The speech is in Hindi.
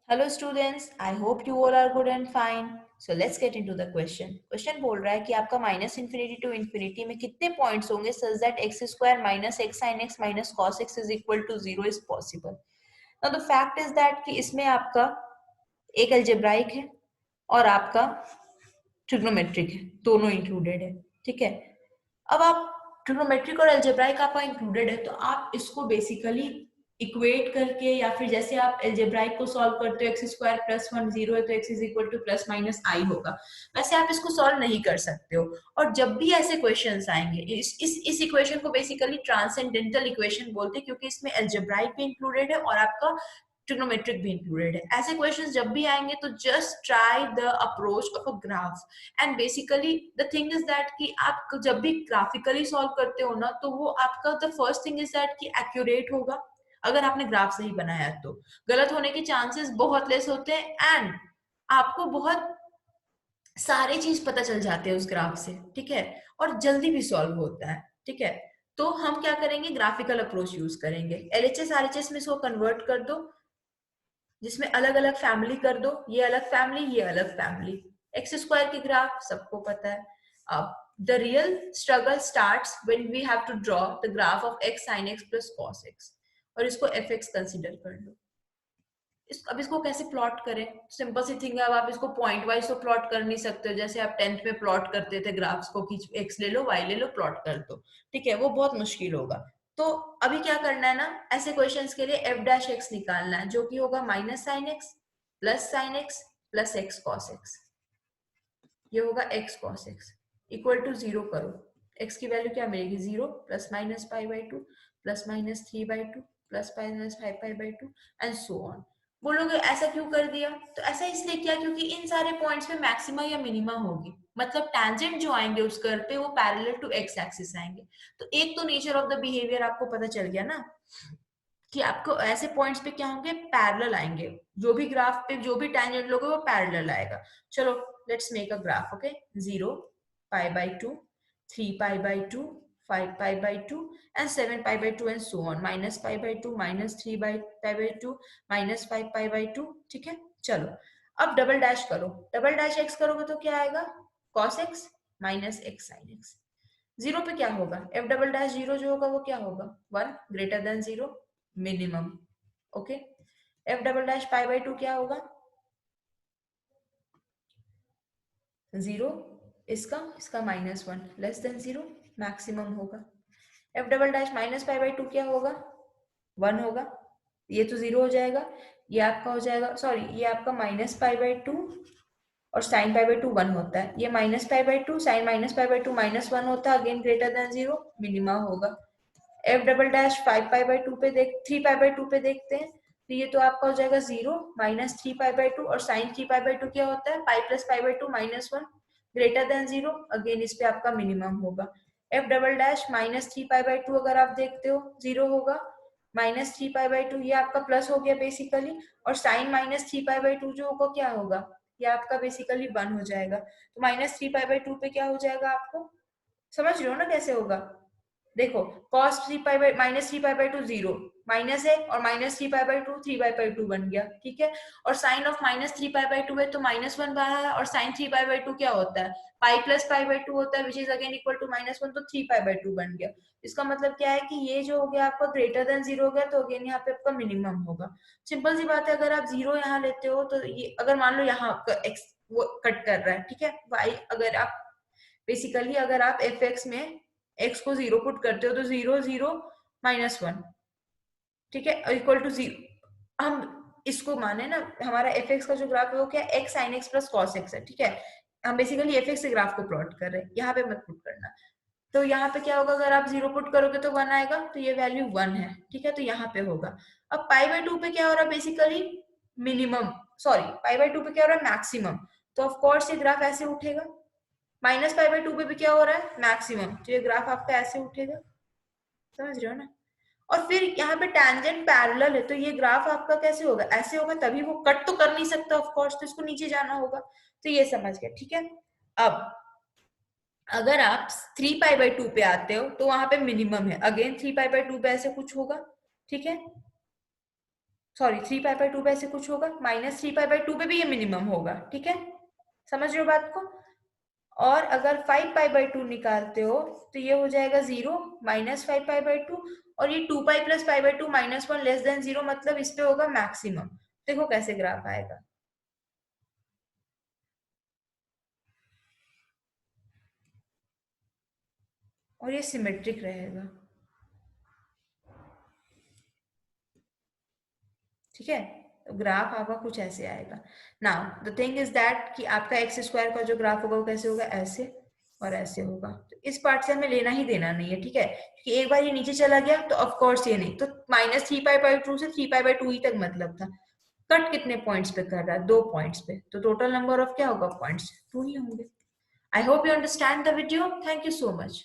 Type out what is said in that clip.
Hello students, I hope you all are good and fine. So let's get into the question. Question बोल रहा है कि आपका माइनस इन्फिनिटी टू इन्फिनिटी में कितने पॉइंट्स होंगे such that X square minus X sine X minus cos X is equal to zero is possible. Now the fact is that कि इसमें आपका एक अलजेब्राइक है और आपका ट्रिग्नोमेट्रिक है, दोनों इंक्लूडेड है. ठीक है. अब आप ट्रिग्नोमेट्रिक और अलजेब्राइक आपका इंक्लूडेड है तो आप इसको बेसिकली इक्वेट करके या फिर जैसे आप अलजेब्राइक को सॉल्व करते हो X square plus one zero है तो X is equal to plus minus I होगा, वैसे आप इसको सॉल्व नहीं कर सकते हो. और जब भी ऐसे क्वेश्चंस आएंगे इस इक्वेशन को बेसिकली ट्रांसेंडेंटल इक्वेशन बोलते हैं क्योंकि इसमें अलजेब्राइक भी इंक्लूडेड है और आपका ट्रिग्नोमेट्रिक भी इंक्लूडेड है. ऐसे क्वेश्चंस जब भी आएंगे तो just try the approach of a graph. And basically the thing is that कि आप जब भी ग्राफिकली सॉल्व करते हो ना तो वो आपका the first thing is that कि एक्यूरेट होगा अगर आपने ग्राफ सही बनाया है. तो गलत होने के चांसेस बहुत लेस होते हैं एंड आपको बहुत सारे चीज पता चल जाते हैं उस ग्राफ से. ठीक है. और जल्दी भी सॉल्व होता है. ठीक है. तो हम क्या करेंगे, ग्राफिकल अप्रोच यूज करेंगे. एलएचएस आरएचएस में इसको कन्वर्ट कर दो जिसमें अलग अलग फैमिली कर दो, ये अलग फैमिली ये अलग फैमिली. एक्स स्क्वायर की ग्राफ सबको पता है. अब the real struggle starts when we have to draw the graph of X sine X plus cos X और इसको एफ एक्स कंसिडर कर लो. अब इसको कैसे प्लॉट करें, सिंपल सी थिंग है. अब आप इसको पॉइंट वाइज तो प्लॉट कर नहीं सकते हो जैसे आप 10th में प्लॉट करते थे ग्राफ्स को कि एक्स ले लो वाई ले लो प्लॉट कर दो. ठीक है, वो बहुत मुश्किल होगा. तो अभी क्या करना है ना, ऐसे क्वेश्चंस के लिए एफ डैश एक्स निकालना है जो कि होगा minus sine X plus X cos X. ये होगा X cos X equal to zero करो. एक्स की वैल्यू क्या मिलेगी, zero plus minus pi by two plus minus three by two plus minus five pi by two and so on. बोलोगे ऐसा क्यों कर दिया, तो ऐसा इसलिए किया क्योंकि इन सारे पॉइंट्स पे मैक्सिमा या मिनिमा होगी. मतलब टैंजेंट जो आएंगे उस कर्व पे वो पैरेलल टू एक्स एक्सिस आएंगे. तो एक तो नेचर ऑफ द बिहेवियर आपको पता चल गया ना कि आपको ऐसे पॉइंट्स पे क्या होंगे, पैरेलल आएंगे. जो भी ग्राफ पे जो भी टैंजेंट लोगे वो पैरेलल आएगा. चलो let's make a graph. Okay, zero pi by two, three pi by to, five pi by two and seven pi by two and so on. Minus pi by two, minus three pi by two, minus five pi by to. ठीक है. चलो अब डबल डैश करो. डबल डैश एक्स करोगे तो क्या आएगा, cos x minus X sine x. Zero पे क्या होगा, एफ डबल डैश जीरो जो होगा वो क्या होगा, one greater than zero minimum. Okay. F double dash pi by two क्या होगा, जीरो इसका इसका minus one less than zero maximum होगा. F double dash minus pi by two क्या होगा, वन होगा. ये तो जीरो हो जाएगा, ये आपका हो जाएगा, सॉरी ये आपका माइनस पाई बाई टू और sine pi by two one होता है. ये minus pi by two sine minus pi by two minus one होता है, again greater than zero minima होगा. F double dash five pi by two पे देख, थ्री पाई बाई टू पे देखते हैं तो ये तो आपका हो जाएगा zero minus three pi by two और sine three pi by two क्या होता है, pi plus pi by two minus one greater than zero, again इस पे आपका मिनिमम होगा. F double dash minus three pi by two अगर आप देखते हो जीरो होगा, minus three pi by two ये आपका प्लस हो गया बेसिकली, और sine minus three pi by two जो होगा क्या होगा, ये आपका बेसिकली वन हो जाएगा. तो minus three pi by two पे क्या हो जाएगा, आपको समझ रहे हो ना कैसे होगा. देखो cos three pi by minus three pi by two zero minus है और minus three pi by two three pi by two बन गया. ठीक है. और sine of minus three pi by two है तो माइनस वन बाहर है और sine three pi by two क्या होता है, pi plus pi by two होता है which is again equal to minus one, तो थ्री पाई बाई टू बन गया. इसका मतलब क्या है कि ये जो हो गया आपका ग्रेटर देन जीरो हो गया तो अगेन यहाँ पे आपका मिनिमम होगा. सिंपल सी बात है, अगर आप जीरो यहाँ लेते हो तो ये अगर मान लो यहाँ आपका एक्स वो कट कर रहा है. ठीक है. वाई अगर आप बेसिकली अगर आप एफ एक्स में एक्स को जीरो पुट करते हो तो जीरो जीरो माइनस वन. ठीक है, इक्वल टू जीरो. हम इसको माने ना, हमारा एफ एक्स का जो ग्राफ है वो क्या, x sine X plus cos x है. ठीक है. हम बेसिकली एफ एक्स के ग्राफ को प्लॉट कर रहे हैं, यहाँ पे मत पुट करना. तो यहाँ पे क्या होगा, अगर आप जीरो पुट करोगे तो वन आएगा तो ये वैल्यू वन है. ठीक है. तो यहाँ पे होगा. अब पाई बाई टू पे क्या हो रहा है, basically minimum, sorry pi by two पे क्या हो रहा है, मैक्सिमम. तो ऑफकोर्स ये ग्राफ ऐसे उठेगा. माइनस पाई बाई टू पे भी क्या हो रहा है, मैक्सिमम, तो ये ग्राफ आपका ऐसे उठेगा. समझ रहे हो ना. और फिर यहाँ पे टैंजेंट पैरेलल है तो ये ग्राफ आपका कैसे होगा, ऐसे होगा, तभी वो कट तो कर नहीं सकता ऑफ कोर्स, तो इसको नीचे जाना होगा. तो ये समझ गए. ठीक है. अब अगर आप थ्री पाई बाई टू पे आते हो तो वहां पे मिनिमम है, again three pi by two पे ऐसे कुछ होगा. ठीक है. सॉरी 3 पाई बाई 2 पे ऐसे कुछ होगा, -3 पाई बाई 2 पे भी ये मिनिमम होगा, ठीक है, समझ रहे हो बात को। और अगर 5 पाई बाई 2 निकालते हो तो ये हो जाएगा 0 -5 पाई बाई 2, और ये 2 पाई + पाई बाई 2 -1 <0, मतलब इस पे होगा मैक्सिमम। देखो कैसे ग्राफ आएगा, और ये सिमेट्रिक रहेगा, ठीक है। तो ग्राफ आपका कुछ ऐसे आएगा। Now the thing is that कि आपका एक्स स्क्वायर का जो ग्राफ होगा वो कैसे होगा, ऐसे और ऐसे होगा। तो इस पार्ट से हमें लेना ही देना नहीं है, ठीक है, क्योंकि एक बार ये नीचे चला गया तो ऑफ कोर्स ये नहीं, तो -3 पाई बाई 2 से 3 पाई बाई 2 ही तक मतलब था। कट कितने पॉइंट्स पे कर रहा है, 2 पॉइंट्स पे, तो टोटल नंबर ऑफ क्या होगा, पॉइंट्स 2 ही होंगे। I hope you understand the video, thank you so much.